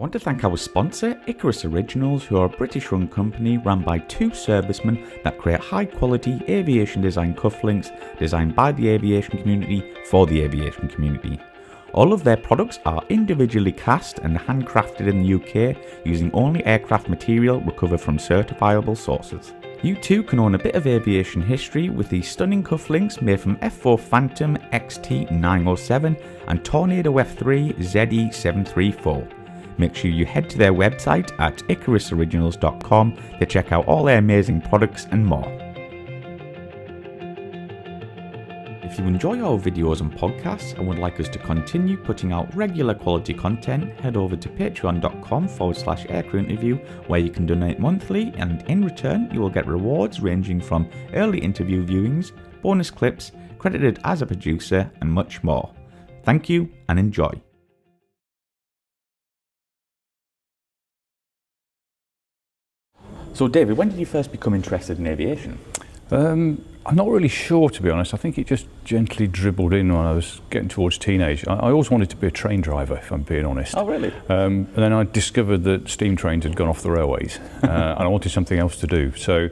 I want to thank our sponsor, Icarus Originals, who are a British-run company run by two servicemen that create high-quality aviation design cufflinks designed by the aviation community for the aviation community. All of their products are individually cast and handcrafted in the UK using only aircraft material recovered from certifiable sources. You too can own a bit of aviation history with these stunning cufflinks made from F-4 Phantom XT907 and Tornado F-3 ZE734. Make sure you head to their website at icarusoriginals.com to check out all their amazing products and more. If you enjoy our videos and podcasts and would like us to continue putting out regular quality content, head over to patreon.com/aircrewinterview where you can donate monthly, and in return you will get rewards ranging from early interview viewings, bonus clips, credited as a producer and much more. Thank you and enjoy. So David, when did you first become interested in aviation? I'm not really sure, to be honest. I think it just gently dribbled in when I was getting towards teenage. I always wanted to be a train driver, if I'm being honest. Oh, really? And then I discovered that steam trains had gone off the railways, and I wanted something else to do. So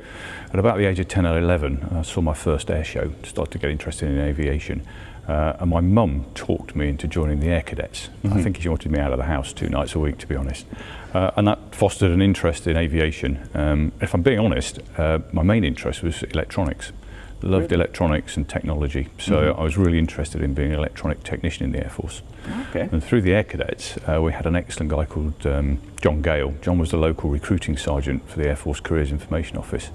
at about the age of 10 or 11, I saw my first air show, started to get interested in aviation. And my mum talked me into joining the Air Cadets. I think she wanted me out of the house 2 nights a week, to be honest. And that fostered an interest in aviation. If I'm being honest, my main interest was electronics. Loved electronics and technology, so I was really interested in being an electronic technician in the Air Force. Okay. And through the Air Cadets, we had an excellent guy called John Gale. John was the local recruiting sergeant for the Air Force Careers Information Office.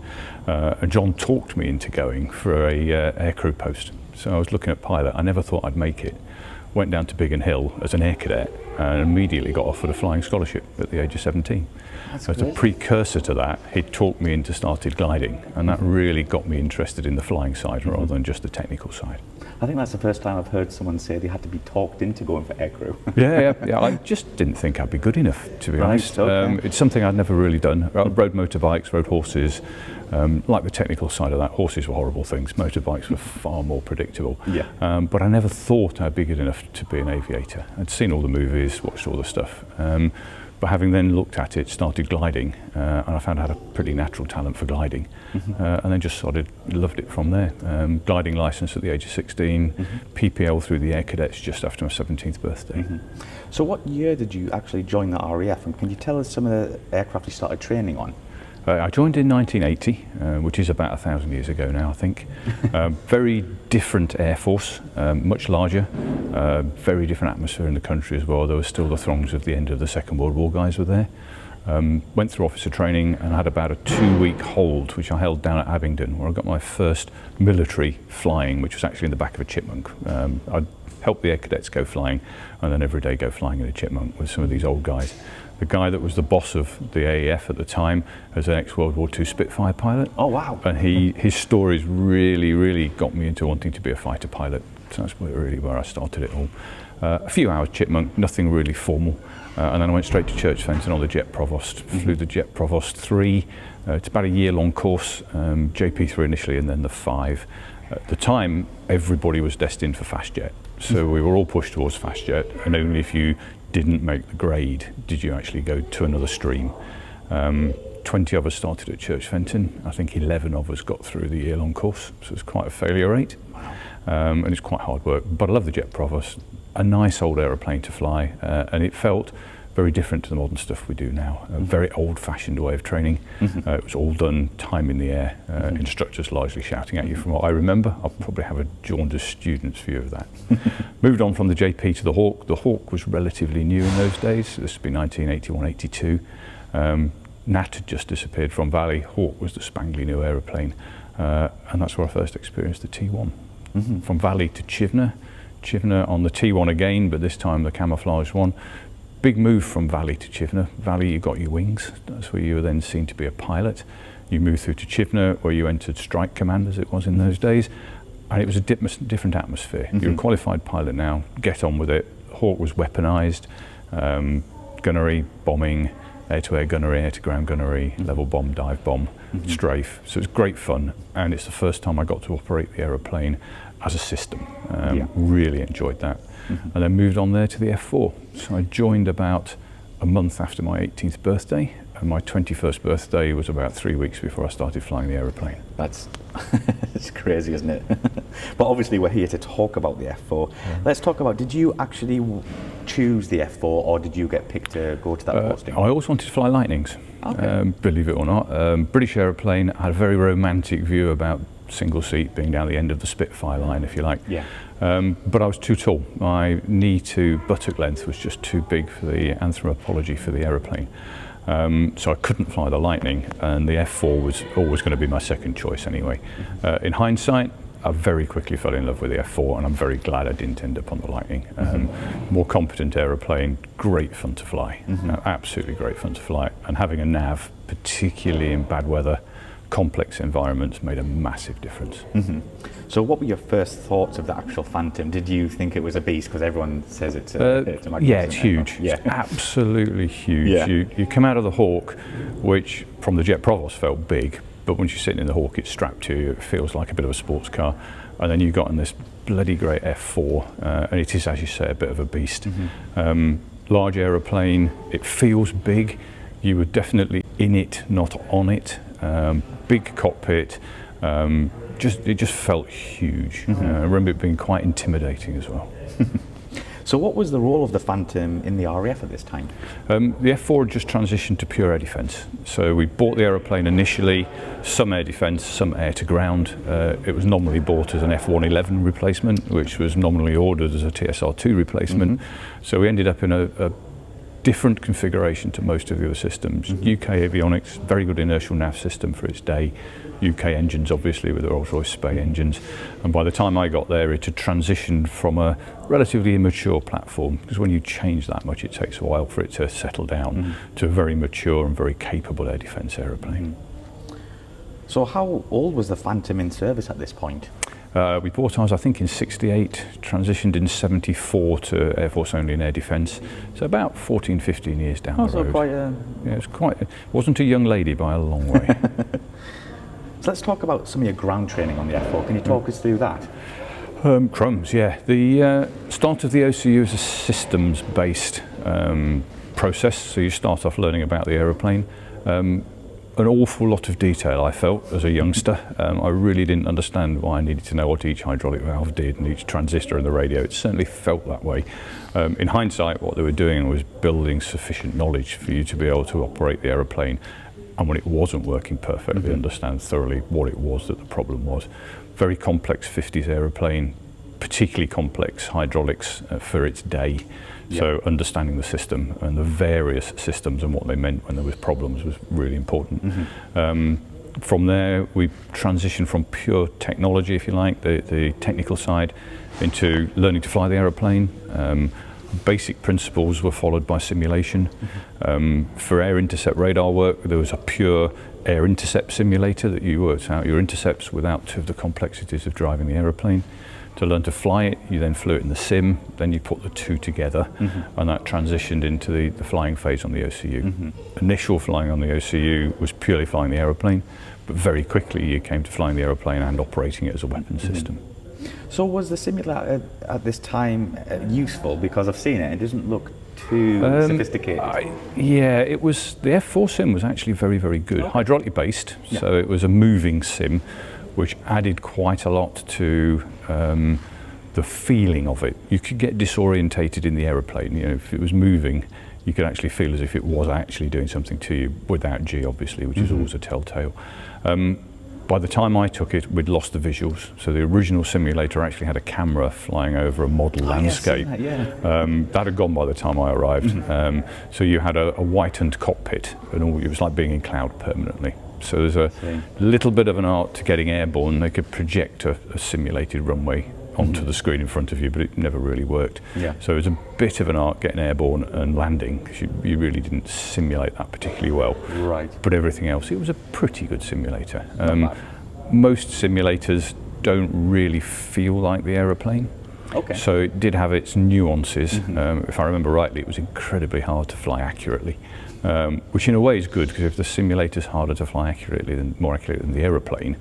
And John talked me into going for a aircrew post. So I was looking at pilot. I never thought I'd make it. Went down to Biggin Hill as an air cadet and immediately got offered a flying scholarship at the age of 17. As a precursor to that, he talked me into started gliding, and that really got me interested in the flying side rather than just the technical side. I think that's the first time I've heard someone say they had to be talked into going for aircrew. Yeah. I just didn't think I'd be good enough, to be honest. Okay. It's something I'd never really done. I rode motorbikes, rode horses. Like the technical side of that, horses were horrible things. Motorbikes were far more predictable. Yeah. But I never thought I'd be good enough to be an aviator. I'd seen all the movies, watched all the stuff. But having then looked at it, started gliding, and I found I had a pretty natural talent for gliding, and then just loved it from there. Gliding licence at the age of 16, PPL through the Air Cadets just after my 17th birthday. So what year did you actually join the RAF, and can you tell us some of the aircraft you started training on? I joined in 1980, which is about 1,000 years ago now, I think. Very different Air Force, much larger, very different atmosphere in the country as well. There were still the throngs of the end of the Second World War guys were there. Went through officer training and had about a 2-week hold, which I held down at Abingdon, where I got my first military flying, which was actually in the back of a Chipmunk. I'd help the Air Cadets go flying, and then every day go flying in a Chipmunk with some of these old guys. The guy that was the boss of the AEF at the time was an ex-World War II Spitfire pilot. Oh, wow. And his stories really got me into wanting to be a fighter pilot. So that's really where I started it all. A few hours Chipmunk, nothing really formal. And then I went straight to Church Fenton on the Jet Provost. Flew the Jet Provost 3. It's about a year-long course, JP3 initially and then the 5. At the time, everybody was destined for fast jet. So we were all pushed towards fast jet, and only if you didn't make the grade did you actually go to another stream. 20 of us started at Church Fenton. I think 11 of us got through the year-long course, so it's quite a failure rate. And it's quite hard work, but I love the Jet Provost. A nice old aeroplane to fly, and it felt very different to the modern stuff we do now. A very old-fashioned way of training. It was all done time in the air, instructors largely shouting at you from what I remember. I'll probably have a jaundiced student's view of that. Moved on from the JP to the Hawk. The Hawk was relatively new in those days. This would be 1981, 82. Nat had just disappeared from Valley. Hawk was the spangly new aeroplane, and that's where I first experienced the T1. From Valley to Chivenor on the T1 again, but this time the camouflage one. Big move from Valley to Chivenor. Valley, you got your wings. That's where you were then seen to be a pilot. You moved through to Chivenor, where you entered Strike Command, as it was in those days. And it was a different atmosphere. You're a qualified pilot now, get on with it. Hawk was weaponized, gunnery, bombing, air-to-air gunnery, air-to-ground gunnery, level bomb, dive bomb, strafe. So it's great fun, and it's the first time I got to operate the aeroplane as a system. Really enjoyed that. And then moved on there to the F-4. So I joined about a month after my 18th birthday, and my 21st birthday was about 3 weeks before I started flying the aeroplane. That's it's crazy, isn't it? But obviously we're here to talk about the F-4. Let's talk about, did you actually choose the F-4, or did you get picked to go to that posting? I always wanted to fly Lightnings, believe it or not. British aeroplane, had a very romantic view about single seat being down the end of the Spitfire line, if you like. Yeah. But I was too tall. My knee to buttock length was just too big for the anthropology for the aeroplane. So I couldn't fly the Lightning, and the F-4 was always going to be my second choice anyway. In hindsight, I very quickly fell in love with the F-4, and I'm very glad I didn't end up on the Lightning. More competent aeroplane, great fun to fly, absolutely great fun to fly. And having a nav, particularly in bad weather, complex environments, made a massive difference. So what were your first thoughts of the actual Phantom? Did you think it was a beast? Because everyone says it's a yeah, it's huge. Yeah. It's absolutely huge. Yeah. You come out of the Hawk, which from the Jet Provost felt big, but once you're sitting in the Hawk, it's strapped to you, it feels like a bit of a sports car. And then you got in this bloody great F-4, and it is, as you say, a bit of a beast. Large aeroplane, it feels big. You were definitely in it, not on it. Big cockpit, it just felt huge. I remember it being quite intimidating as well. So what was the role of the Phantom in the RAF at this time? The F-4 had just transitioned to pure air defence. So we bought the aeroplane initially, some air defence, some air to ground. It was nominally bought as an F-111 replacement, which was nominally ordered as a TSR-2 replacement. So we ended up in a different configuration to most of the other systems. UK avionics, very good inertial nav system for its day. UK engines, obviously, with the Rolls-Royce Spey engines. And by the time I got there, it had transitioned from a relatively immature platform, because when you change that much, it takes a while for it to settle down, to a very mature and very capable air defence aeroplane. So how old was the Phantom in service at this point? We bought ours, I think, in '68, transitioned in '74 to Air Force only in air defence. So about 14, 15 years down the road. So quite yeah, it wasn't a young lady by a long way. So let's talk about some of your ground training on the F-4. Can you talk us through that? Crumbs, yeah. The start of the OCU is a systems-based process. So you start off learning about the aeroplane. An awful lot of detail, I felt, as a youngster. I really didn't understand why I needed to know what each hydraulic valve did and each transistor in the radio. It certainly felt that way. In hindsight, what they were doing was building sufficient knowledge for you to be able to operate the aeroplane, and when it wasn't working perfectly, understand thoroughly what it was that the problem was. Very complex 50s aeroplane, particularly complex hydraulics for its day. So understanding the system and the various systems and what they meant when there was problems was really important. From there, we transitioned from pure technology, if you like, the technical side, into learning to fly the aeroplane. Basic principles were followed by simulation. For air intercept radar work, there was a pure air intercept simulator that you worked out your intercepts without the complexities of driving the aeroplane. To learn to fly it, you then flew it in the sim, then you put the two together, and that transitioned into the flying phase on the OCU. Initial flying on the OCU was purely flying the aeroplane, but very quickly you came to flying the aeroplane and operating it as a weapon system. So was the simulator at this time useful? Because I've seen it, it doesn't look too sophisticated. Yeah, it was. The F-4 sim was actually very, very good. Hydraulic based, so it was a moving sim, which added quite a lot to the feeling of it. You could get disorientated in the aeroplane. You know, if it was moving, you could actually feel as if it was actually doing something to you, without G, obviously, which is always a telltale. By the time I took it, we'd lost the visuals. So the original simulator actually had a camera flying over a model landscape. That had gone by the time I arrived. So you had a whitened cockpit, and it was like being in cloud permanently. So there's a little bit of an art to getting airborne. They could project a simulated runway onto the screen in front of you, but it never really worked. So it was a bit of an art getting airborne and landing, because you really didn't simulate that particularly well. But everything else, it was a pretty good simulator. Most simulators don't really feel like the aeroplane. So it did have its nuances. If I remember rightly, it was incredibly hard to fly accurately. Which in a way is good, because if the simulator's harder to fly more accurately than the aeroplane,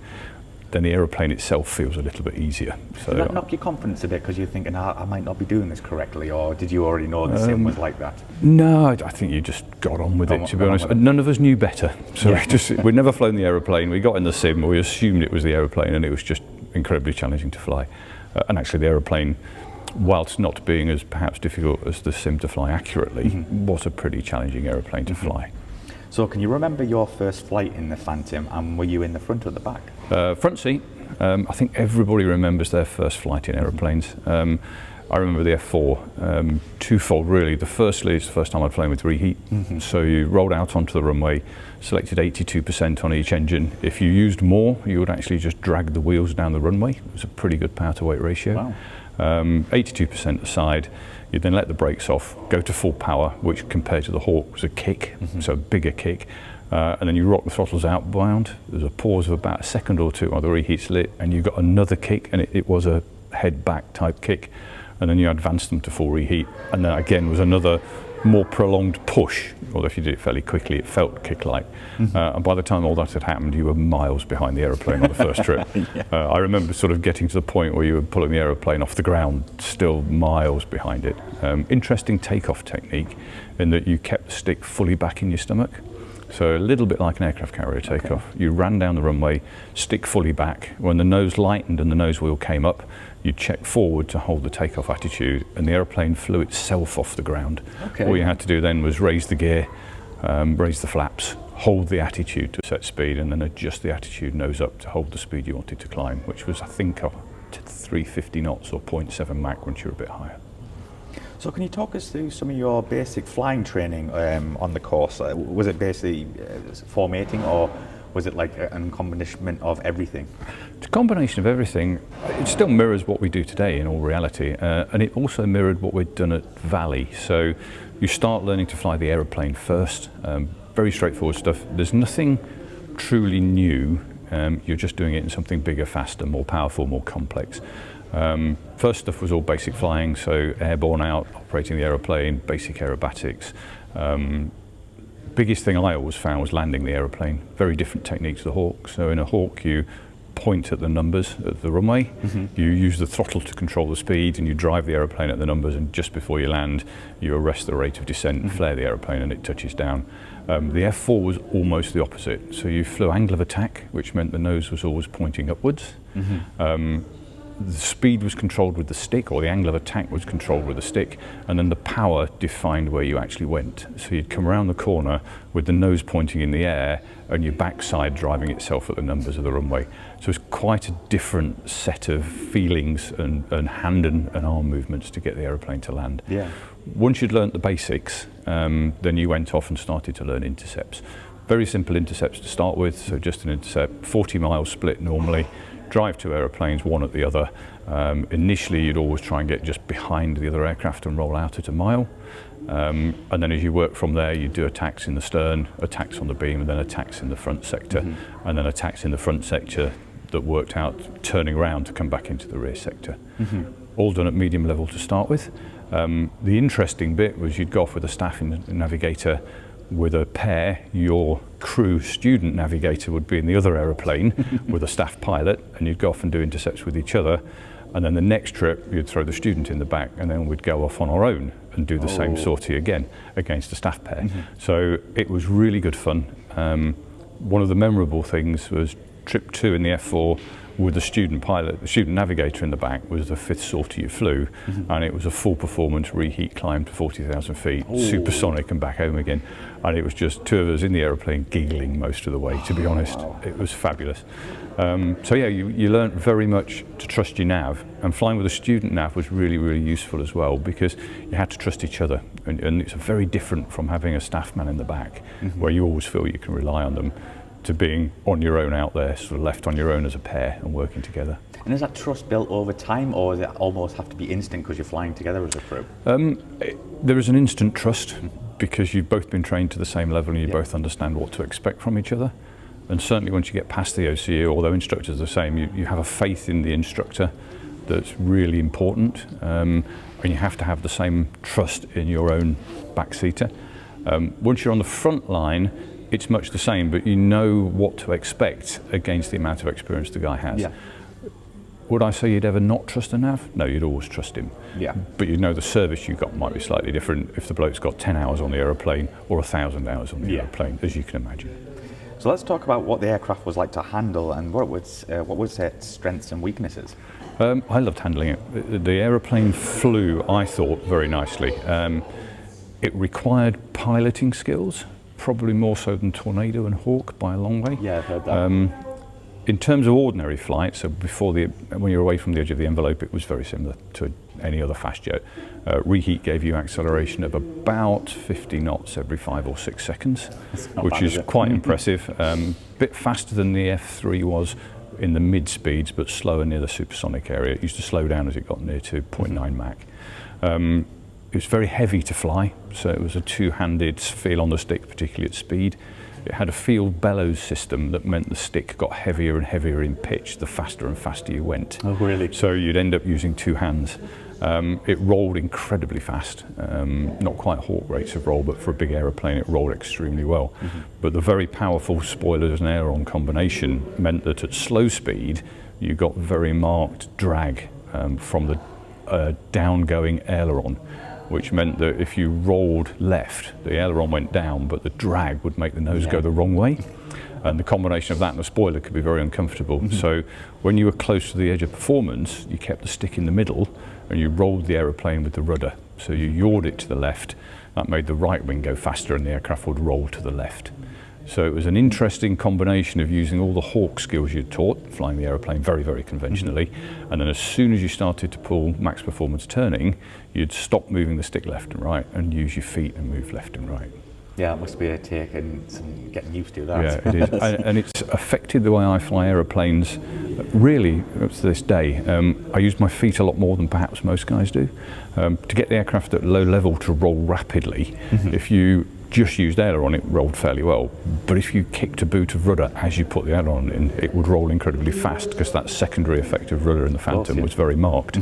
then the aeroplane itself feels a little bit easier. So did that knock your confidence a bit because you're thinking, I might not be doing this correctly, or did you already know the sim was like that? No, I think you just got on with it, to be honest. None of us knew better. So we'd never flown the aeroplane. We got in the sim, we assumed it was the aeroplane, and it was just incredibly challenging to fly. And actually the aeroplane, whilst not being as perhaps difficult as the sim to fly accurately, was a pretty challenging aeroplane to fly. So can you remember your first flight in the Phantom, and were you in the front or the back? Front seat. I think everybody remembers their first flight in aeroplanes. I remember the F-4, twofold really. The firstly, it's the first time I'd flown with reheat. So you rolled out onto the runway, selected 82% on each engine. If you used more, you would actually just drag the wheels down the runway. It was a pretty good power to weight ratio. Wow. 82% aside. You then let the brakes off, go to full power, which compared to the Hawk was a kick, so a bigger kick. And then you rock the throttles outbound. There's a pause of about a second or two while the reheat's lit, and you got another kick, and it was a head back type kick. And then you advanced them to full reheat, and then again was another more prolonged push, although if you did it fairly quickly it felt kick-like. And by the time all that had happened, you were miles behind the aeroplane on the first trip. I remember sort of getting to the point where you were pulling the aeroplane off the ground, still miles behind it. Interesting takeoff technique in that you kept the stick fully back in your stomach. So a little bit like an aircraft carrier takeoff. You ran down the runway, stick fully back. When the nose lightened and the nose wheel came up, you check forward to hold the takeoff attitude, and the aeroplane flew itself off the ground. All you had to do then was raise the gear, raise the flaps, hold the attitude to set speed, and then adjust the attitude nose up to hold the speed you wanted to climb, which was, I think, 350 knots or 0.7 Mach once you're a bit higher. So can you talk us through some of your basic flying training on the course? Was it basically formatting, or was it like a combination of everything? It's a combination of everything. It still mirrors what we do today in all reality, and it also mirrored what we'd done at Valley. So you start learning to fly the aeroplane first, very straightforward stuff. There's nothing truly new, you're just doing it in something bigger, faster, more powerful, more complex. First stuff was all basic flying, so airborne out, operating the aeroplane, basic aerobatics. Biggest thing I always found was landing the aeroplane. Very different technique to the Hawk. So in a Hawk, you point at the numbers at the runway, you use the throttle to control the speed, and you drive the aeroplane at the numbers, and just before you land, you arrest the rate of descent, flare the aeroplane, and it touches down. The F-4 was almost the opposite. So you flew angle of attack, which meant the nose was always pointing upwards. The speed was controlled with the stick, or the angle of attack was controlled with the stick, and then the power defined where you actually went. So you'd come around the corner with the nose pointing in the air and your backside driving itself at the numbers of the runway. So it's quite a different set of feelings and hand and arm movements to get the aeroplane to land. Once you'd learnt the basics, then you went off and started to learn intercepts. Very simple intercepts to start with, so just an intercept, 40 miles split normally. Drive two aeroplanes, one at the other. Initially, you'd always try and get just behind the other aircraft and roll out at a mile. And then as you work from there, you do attacks in the stern, attacks on the beam, and then attacks in the front sector, and then attacks in the front sector that worked out turning around to come back into the rear sector. All done at medium level to start with. The interesting bit was you'd go off with a staff navigator with a pair. Your crew student navigator would be in the other aeroplane with a staff pilot, and you'd go off and do intercepts with each other, and then the next trip you'd throw the student in the back, and then we'd go off on our own and do the same sortie again against a staff pair. So it was really good fun. One of the memorable things was trip 2 in the F-4 with the student pilot, the student navigator in the back, was the 5th sortie you flew, and it was a full performance reheat climb to 40,000 feet, supersonic, and back home again. And it was just two of us in the aeroplane giggling most of the way, to be honest. It was fabulous. So yeah, you learnt very much to trust your nav, and flying with a student nav was really, really useful as well, because you had to trust each other, and it's very different from having a staff man in the back, where you always feel you can rely on them, to being on your own out there, sort of left on your own as a pair and working together. And is that trust built over time, or does it almost have to be instant because you're flying together as a crew? There is an instant trust, because you've both been trained to the same level and you both understand what to expect from each other. And certainly once you get past the OCU, although instructors are the same, you have a faith in the instructor that's really important, and you have to have the same trust in your own backseater. Once you're on the front line, it's much the same, but you know what to expect against the amount of experience the guy has. Yeah. Would I say you'd ever not trust a nav? No, you'd always trust him. Yeah. But you know the service you got might be slightly different if the bloke's got 10 hours on the aeroplane or 1,000 hours on the aeroplane, as you can imagine. So let's talk about what the aircraft was like to handle and what was its strengths and weaknesses. I loved handling it. The aeroplane flew, I thought, very nicely. It required piloting skills, probably more so than Tornado and Hawk by a long way. Yeah, I've heard that. In terms of ordinary flight, so when you're away from the edge of the envelope, it was very similar to any other fast jet. Reheat gave you acceleration of about 50 knots every 5 or 6 seconds, which is quite impressive. Bit faster than the F-4 was in the mid speeds, but slower near the supersonic area. It used to slow down as it got near to 0.9 Mach. It was very heavy to fly, so it was a two-handed feel on the stick, particularly at speed. It had a field bellows system that meant the stick got heavier and heavier in pitch the faster and faster you went. Oh, really? So you'd end up using 2 hands. It rolled incredibly fast, not quite Hawk rates of roll, but for a big aeroplane it rolled extremely well. But the very powerful spoilers and aileron combination meant that at slow speed you got very marked drag from the down-going aileron, which meant that if you rolled left, the aileron went down, but the drag would make the nose go the wrong way. And the combination of that and the spoiler could be very uncomfortable. So when you were close to the edge of performance, you kept the stick in the middle and you rolled the aeroplane with the rudder. So you yawed it to the left. That made the right wing go faster and the aircraft would roll to the left. So it was an interesting combination of using all the Hawk skills you'd taught, flying the aeroplane very, very conventionally, and then as soon as you started to pull max performance turning, you'd stop moving the stick left and right and use your feet and move left and right. Yeah, it must be a take and some getting used to that. Yeah, it is. And it's affected the way I fly aeroplanes really up to this day. I use my feet a lot more than perhaps most guys do. To get the aircraft at low level to roll rapidly, if you just used aileron, it rolled fairly well. But if you kicked a boot of rudder as you put the aileron in, it would roll incredibly fast because that secondary effect of rudder in the Phantom was very marked.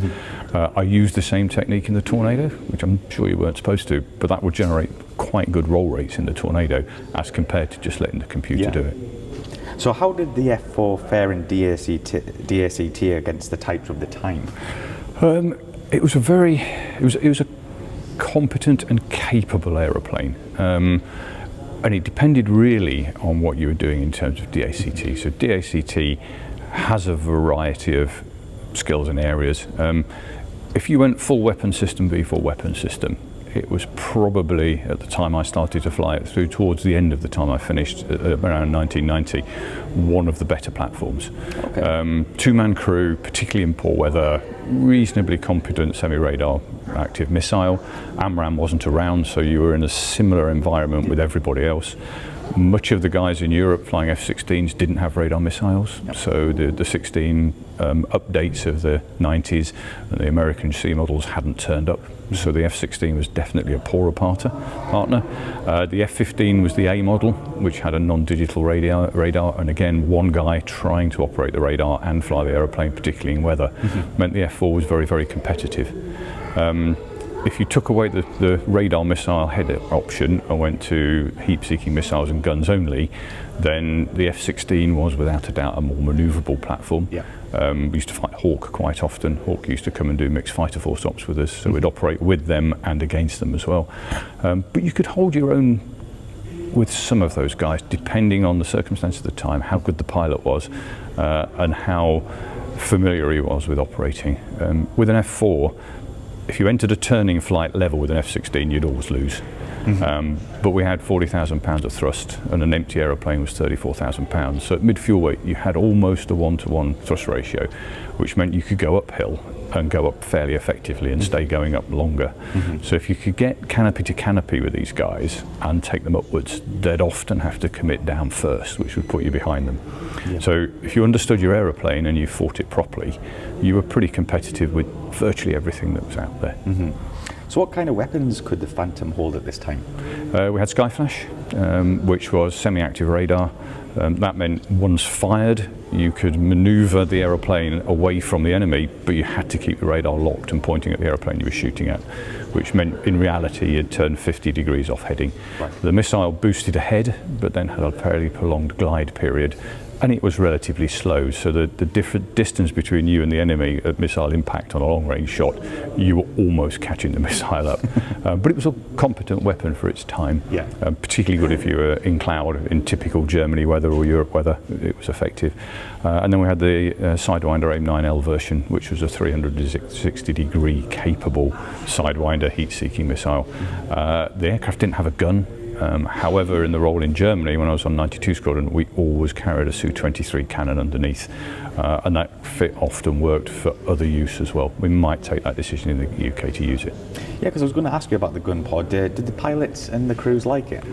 I used the same technique in the Tornado, which I'm sure you weren't supposed to, but that would generate quite good roll rates in the Tornado as compared to just letting the computer do it. So how did the F-4 fare in DACT against the types of the time? It was a competent and capable aeroplane, and it depended really on what you were doing in terms of DACT. So DACT has a variety of skills and areas. If you went full weapon system v full weapon system, it was probably, at the time I started to fly it through towards the end of the time I finished, around 1990, one of the better platforms. Two-man crew, particularly in poor weather, reasonably competent semi-radar active missile. AMRAAM wasn't around, so you were in a similar environment with everybody else. Much of the guys in Europe flying F-16s didn't have radar missiles, so the 16 updates of the 90s and the American C models hadn't turned up. So the F-16 was definitely a poorer partner. The F-15 was the A model, which had a non-digital radar, and again, one guy trying to operate the radar and fly the aeroplane, particularly in weather, meant the F-4 was very, very competitive. If you took away the radar missile head option and went to heat-seeking missiles and guns only, then the F-16 was without a doubt a more manoeuvrable platform. We used to fight Hawk quite often. Hawk used to come and do mixed fighter force ops with us, so we'd operate with them and against them as well. But you could hold your own with some of those guys, depending on the circumstances of the time, how good the pilot was, and how familiar he was with operating. With an F-4, if you entered a turning flight level with an F-16, you'd always lose. But we had 40,000 pounds of thrust, and an empty aeroplane was 34,000 pounds. So at mid-fuel weight, you had almost a 1-to-1 thrust ratio, which meant you could go uphill and go up fairly effectively and stay going up longer. So if you could get canopy to canopy with these guys and take them upwards, they'd often have to commit down first, which would put you behind them. So if you understood your aeroplane and you fought it properly, you were pretty competitive with virtually everything that was out there. So what kind of weapons could the Phantom hold at this time? We had Skyflash, which was semi-active radar. That meant once fired, you could manoeuvre the aeroplane away from the enemy, but you had to keep the radar locked and pointing at the aeroplane you were shooting at, which meant in reality you'd turn 50 degrees off heading. Right. The missile boosted ahead, but then had a fairly prolonged glide period, and it was relatively slow, so the different distance between you and the enemy at missile impact on a long-range shot, you were almost catching the missile up. But it was a competent weapon for its time, particularly good if you were in cloud, in typical Germany weather or Europe weather. It was effective. And then we had the Sidewinder AIM-9L version, which was a 360-degree capable Sidewinder heat-seeking missile. The aircraft didn't have a gun. However, in the role in Germany, when I was on 92 Squadron, we always carried a Su-23 cannon underneath, and that fit often worked for other use as well. We might take that decision in the UK to use it. Yeah, because I was going to ask you about the Gunpod. Did the pilots and the crews like it?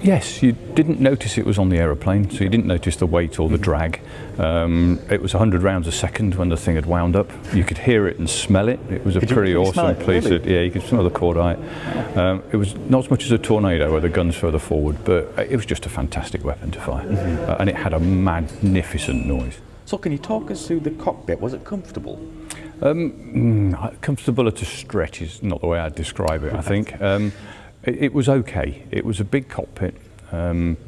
Yes, you didn't notice it was on the aeroplane, so you didn't notice the weight or the drag. It was 100 rounds a second when the thing had wound up. You could hear it and smell it. It was a pretty awesome piece. Really? Yeah, you could smell the cordite. It was not as much as a Tornado where the gun's further forward, but it was just a fantastic weapon to fire. And it had a magnificent noise. So can you talk us through the cockpit? Was it comfortable? Comfortable at a stretch is not the way I'd describe it, I think. It was okay. It was a big cockpit,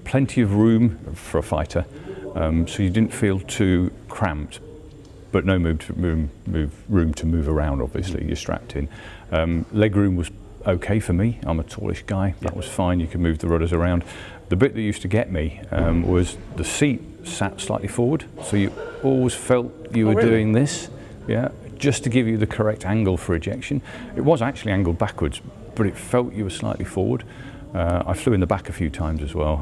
plenty of room for a fighter, so you didn't feel too cramped, but no room to move around, obviously. You're strapped in. Leg room was okay for me. I'm a tallish guy. That was fine. You could move the rudders around. The bit that used to get me was the seat sat slightly forward, so you always felt you were doing this, just to give you the correct angle for ejection. It was actually angled backwards, but it felt you were slightly forward. I flew in the back a few times as well,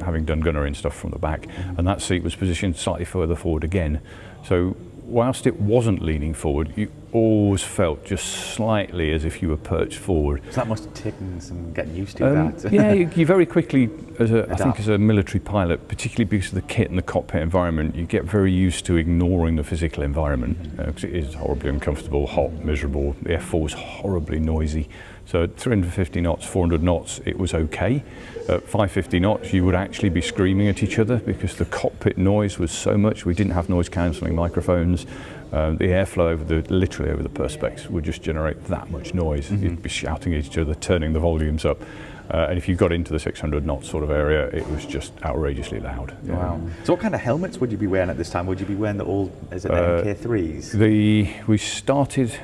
having done gunnery stuff from the back, and that seat was positioned slightly further forward again. So whilst it wasn't leaning forward, you always felt just slightly as if you were perched forward. So that must have taken some getting used to that. Yeah, you very quickly, I think as a military pilot, particularly because of the kit and the cockpit environment, you get very used to ignoring the physical environment, because it is horribly uncomfortable, hot, miserable. The F-4 was horribly noisy. So at 350 knots, 400 knots, it was okay. At 550 knots, you would actually be screaming at each other because the cockpit noise was so much. We didn't have noise cancelling microphones. The airflow literally over the perspex would just generate that much noise. You'd be shouting at each other, turning the volumes up. And if you got into the 600 knot sort of area, it was just outrageously loud. Wow. So what kind of helmets would you be wearing at this time? Would you be wearing the old, is it the MK3s? We started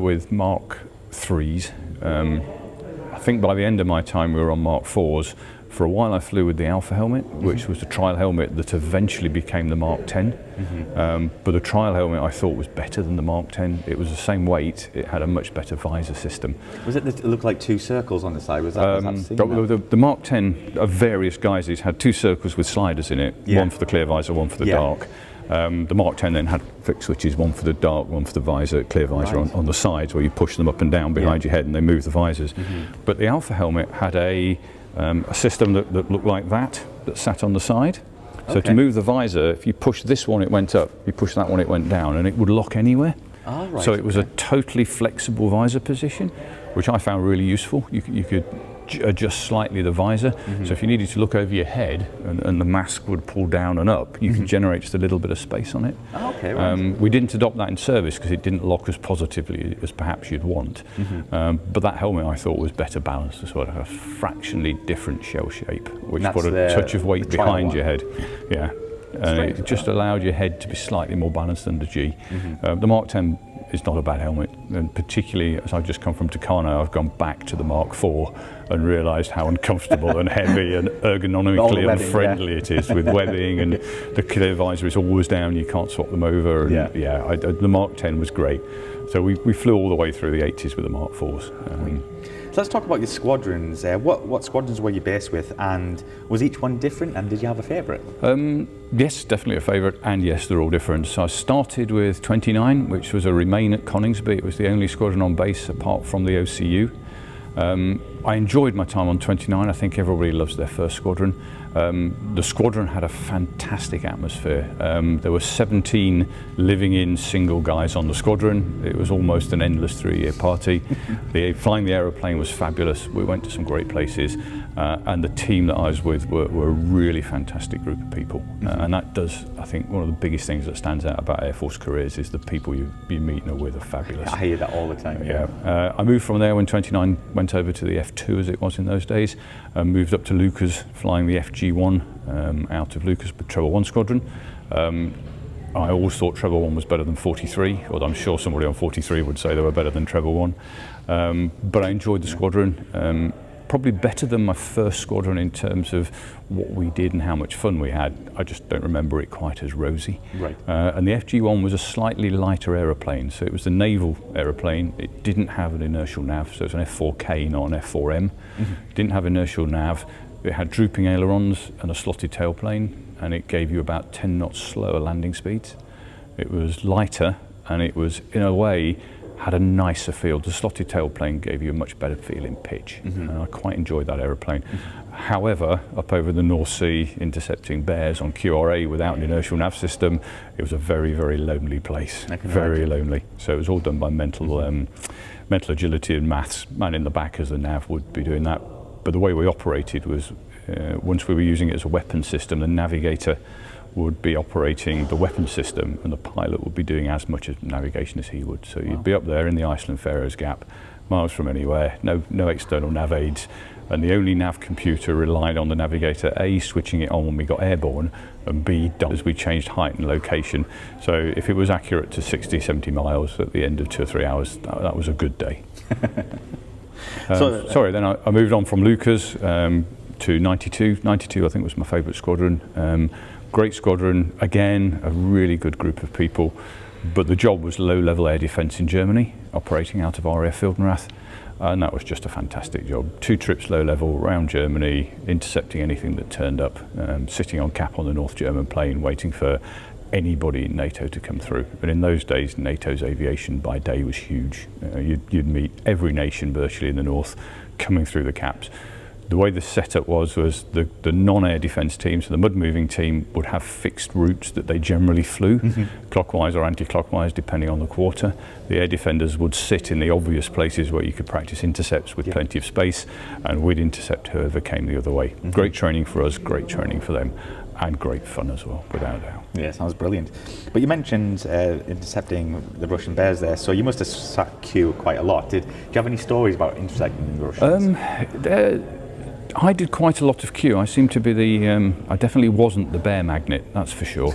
with Mark 3s. I think by the end of my time we were on Mark 4s. For a while I flew with the Alpha helmet, which was the trial helmet that eventually became the Mark 10. But the trial helmet I thought was better than the Mark 10. It was the same weight, it had a much better visor system. Was it looked like two circles on the side? Was that the Mark 10 of various guises had two circles with sliders in it, one for the clear visor, one for the dark. The Mark 10 then had flick switches, one for the dark, one for the visor, clear visor on the sides, where you push them up and down behind your head and they move the visors. But the Alpha helmet had a system that looked like that sat on the side. So to move the visor, if you push this one, it went up. You push that one, it went down, and it would lock anywhere. So it was a totally flexible visor position, which I found really useful. You could adjust slightly the visor. So if you needed to look over your head and the mask would pull down and up, you could generate just a little bit of space on it. We didn't adopt that in service because it didn't lock as positively as perhaps you'd want. But that helmet I thought was better balanced as well, a fractionally different shell shape, which put a touch of weight behind your head. And it just allowed your head to be slightly more balanced than the G. The Mark 10 is not a bad helmet, and particularly as I've just come from Tucano, I've gone back to the Mark 4 and realised how uncomfortable and heavy and ergonomically unfriendly it is, with webbing, and the clear visor is always down, you can't swap them over. And the Mark 10 was great. So we flew all the way through the 80s with the Mark 4s. So let's talk about your squadrons. What squadrons were you based with, and was each one different, and did you have a favourite? Yes, definitely a favourite, and yes, they're all different. So I started with 29, which was a Remain at Coningsby. It was the only squadron on base apart from the OCU. I enjoyed my time on 29. I think everybody loves their first squadron. The squadron had a fantastic atmosphere. There were 17 living-in single guys on the squadron. It was almost an endless 3-year party. Flying the aeroplane was fabulous. We went to some great places, and the team that I was with were a really fantastic group of people. And that does, I think, one of the biggest things that stands out about Air Force careers is the people you meet and are with are fabulous. I hear that all the time. Yeah. I moved from there when 29 went over to the F-2 as it was in those days. Moved up to Lucas, flying the FG-1 out of Lucas with Treble 1 Squadron. I always thought Treble 1 was better than 43, although I'm sure somebody on 43 would say they were better than Treble 1. But I enjoyed the squadron. Probably better than my first squadron in terms of what we did and how much fun we had. I just don't remember it quite as rosy. Right. And the FG-1 was a slightly lighter aeroplane, so it was the naval aeroplane. It didn't have an inertial nav, so it was an F-4K, not an F-4M. It didn't have inertial nav. It had drooping ailerons and a slotted tailplane, and it gave you about 10 knots slower landing speeds. It was lighter, and it was, in a way, had a nicer feel. The slotted tailplane gave you a much better feel in pitch, and I quite enjoyed that aeroplane. However, up over the North Sea, intercepting bears on QRA without an inertial nav system, it was a very, very lonely place. Very lonely. So it was all done by mental agility and maths. Man in the back as the nav would be doing that. But the way we operated was, once we were using it as a weapon system, the navigator would be operating the weapon system and the pilot would be doing as much as navigation as he would. So you'd be up there in the Iceland-Faroes Gap, miles from anywhere, no external nav aids, and the only nav computer relied on the navigator, A, switching it on when we got airborne, and B, as we changed height and location. So if it was accurate to 60, 70 miles at the end of 2 or 3 hours, that was a good day. Then I moved on from Lucas to 92. 92 I think was my favourite squadron. Great squadron, again, a really good group of people, but the job was low-level air defence in Germany, operating out of RAF RAF, and that was just a fantastic job. 2 trips low-level around Germany, intercepting anything that turned up, sitting on cap on the North German plain, waiting for anybody in NATO to come through. But in those days, NATO's aviation by day was huge. You'd meet every nation virtually in the North coming through the caps. The way the setup was the non-air defence team, so the mud-moving team, would have fixed routes that they generally flew, clockwise or anti-clockwise, depending on the quarter. The air defenders would sit in the obvious places where you could practice intercepts with plenty of space, and we'd intercept whoever came the other way. Great training for us, great training for them, and great fun as well, without a doubt. Yeah, sounds brilliant. But you mentioned intercepting the Russian bears there, so you must have sat Q quite a lot. Do you have any stories about intercepting the Russians? I did quite a lot of Q. I seem to be I definitely wasn't the bear magnet, that's for sure.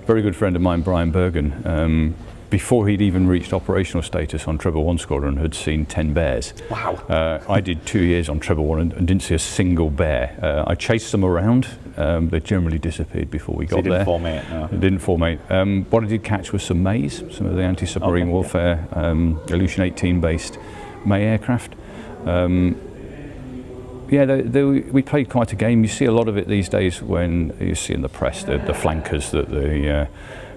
Very good friend of mine, Brian Bergen, before he'd even reached operational status on Treble 1 Squadron, had seen 10 bears. Wow. I did 2 years on Treble 1 and didn't see a single bear. I chased them around. They generally disappeared before we got there. Didn't formate? No. It didn't formate. What I did catch was some Mays, some of the anti-submarine warfare, Aleutian 18-based May aircraft. We played quite a game. You see a lot of it these days when you see in the press the flankers that the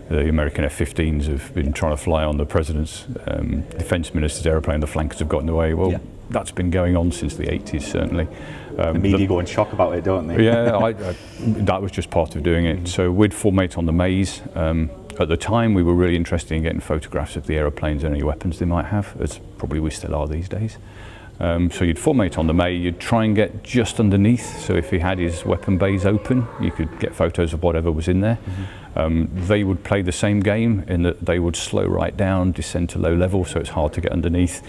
American F-15s have been trying to fly on the President's Defence Minister's aeroplane. The flankers have got in the way. Well, that's been going on since the 80s, certainly. The media go in shock about it, don't they? Yeah, that was just part of doing it. So we'd formate on the Mays. At the time, we were really interested in getting photographs of the aeroplanes and any weapons they might have, as probably we still are these days. So you'd formate on the May, you'd try and get just underneath, so if he had his weapon bays open, you could get photos of whatever was in there. They would play the same game in that they would slow right down, descend to low level, so it's hard to get underneath.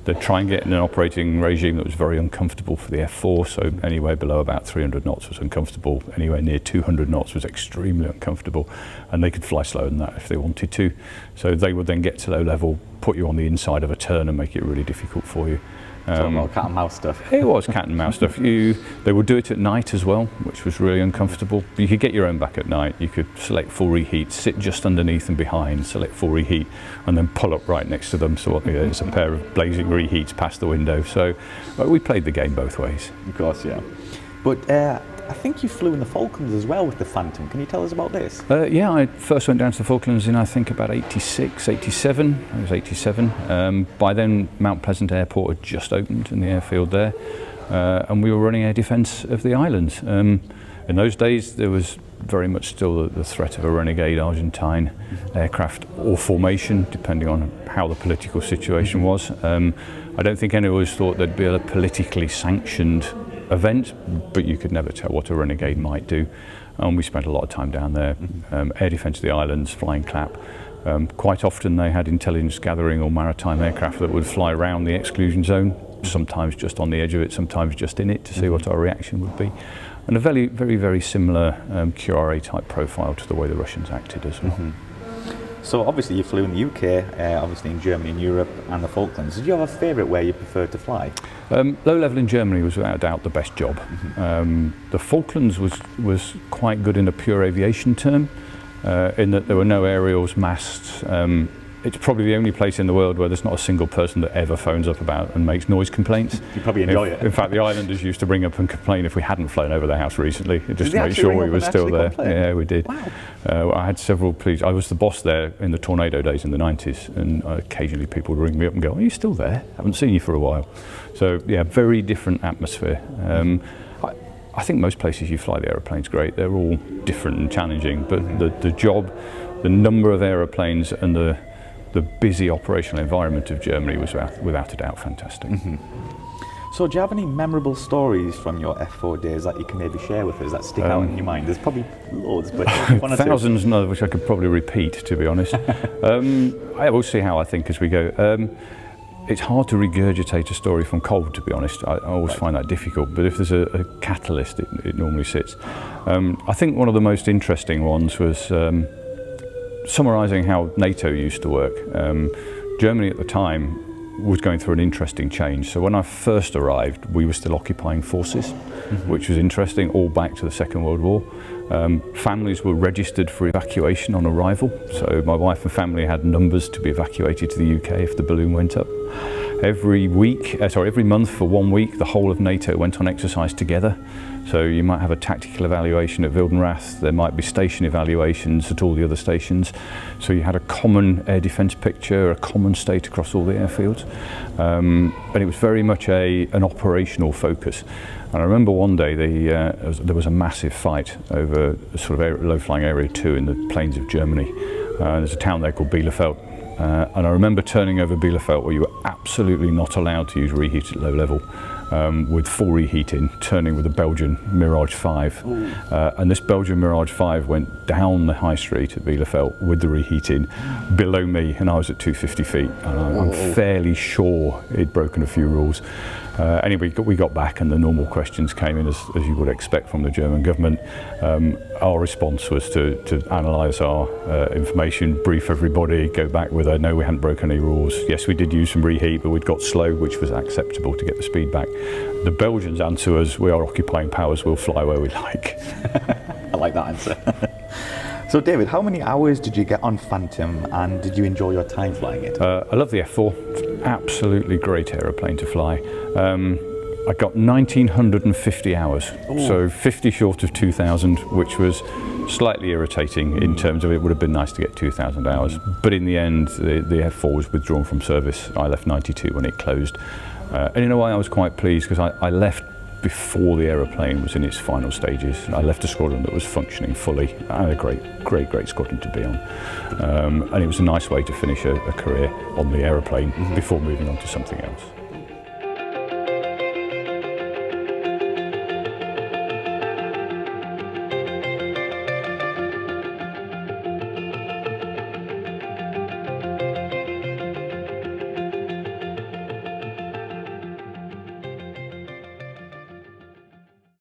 They'd try and get in an operating regime that was very uncomfortable for the F-4, so anywhere below about 300 knots was uncomfortable, anywhere near 200 knots was extremely uncomfortable, and they could fly slower than that if they wanted to. So they would then get to low level, put you on the inside of a turn and make it really difficult for you. So a lot of cat and mouse stuff. It was cat and mouse stuff. They would do it at night as well, which was really uncomfortable. You could get your own back at night. You could select full reheat, sit just underneath and behind, select full reheat, and then pull up right next to them. So there's a pair of blazing reheats past the window. So we played the game both ways. Of course, yeah. But I think you flew in the Falklands as well with the Phantom. Can you tell us about this? Yeah, I first went down to the Falklands in, I think, about 86, 87. I was 87. By then, Mount Pleasant Airport had just opened in the airfield there, and we were running air defence of the islands. In those days, there was very much still the threat of a renegade Argentine aircraft or formation, depending on how the political situation was. I don't think anyone always thought there'd be a politically sanctioned event, but you could never tell what a renegade might do. And we spent a lot of time down there, air defence of the islands, flying clap. Quite often they had intelligence gathering or maritime aircraft that would fly around the exclusion zone, sometimes just on the edge of it, sometimes just in it, to see what our reaction would be. And a very, very, very similar QRA type profile to the way the Russians acted as well. So obviously you flew in the UK, obviously in Germany and Europe and the Falklands. Did you have a favourite where you preferred to fly? Low level in Germany was without a doubt the best job. The Falklands was quite good in a pure aviation term, in that there were no aerials, masts. It's probably the only place in the world where there's not a single person that ever phones up about and makes noise complaints. You probably enjoy it. In fact, the islanders used to bring up and complain if we hadn't flown over their house recently, just to make sure we were still there. Yeah, we did. Wow. I had several police. I was the boss there in the tornado days in the 90s, and occasionally people would ring me up and go, "Are you still there? Haven't seen you for a while." So yeah, very different atmosphere. I think most places you fly the aeroplane's great. They're all different and challenging, but the job, the number of aeroplanes and the busy operational environment of Germany was without a doubt fantastic. So do you have any memorable stories from your F-4 days that you can maybe share with us that stick out in your mind? There's probably loads, but one or thousands, none which I could probably repeat, to be honest. I will see how I think as we go. It's hard to regurgitate a story from cold, to be honest. I always find that difficult, but if there's a catalyst, it normally sits. I think one of the most interesting ones was summarising how NATO used to work. Germany at the time was going through an interesting change. So when I first arrived, we were still occupying forces, which was interesting, all back to the Second World War. Families were registered for evacuation on arrival. So my wife and family had numbers to be evacuated to the UK if the balloon went up. Every month for 1 week, the whole of NATO went on exercise together. So you might have a tactical evaluation at Wildenrath, there might be station evaluations at all the other stations. So you had a common air defence picture, a common state across all the airfields. And it was very much an operational focus. And I remember one day there was a massive fight over sort of low-flying Area 2 in the plains of Germany. There's a town there called Bielefeld. And I remember turning over Bielefeld where you were absolutely not allowed to use reheat at low level, with full reheat in, turning with a Belgian Mirage 5. And this Belgian Mirage 5 went down the high street at Bielefeld with the reheat in below me, and I was at 250 feet. And I'm fairly sure it'd broken a few rules. Anyway, we got back and the normal questions came in as you would expect from the German government. Our response was to analyse our information, brief everybody, go back with no, we hadn't broken any rules. Yes, we did use some reheat, but we'd got slow, which was acceptable to get the speed back. The Belgians answer was, we are occupying powers, we'll fly where we like. I like that answer. So David, how many hours did you get on Phantom, and did you enjoy your time flying it? I love the F-4, it's an absolutely great aeroplane to fly. I got 1950 hours, so 50 short of 2000, which was slightly irritating in terms of it would have been nice to get 2000 hours. But in the end, the F-4 was withdrawn from service. I left 92 when it closed. And in a way I was quite pleased because I left before the aeroplane was in its final stages. I left a squadron that was functioning fully, and a great squadron to be on. And it was a nice way to finish a career on the aeroplane before moving on to something else.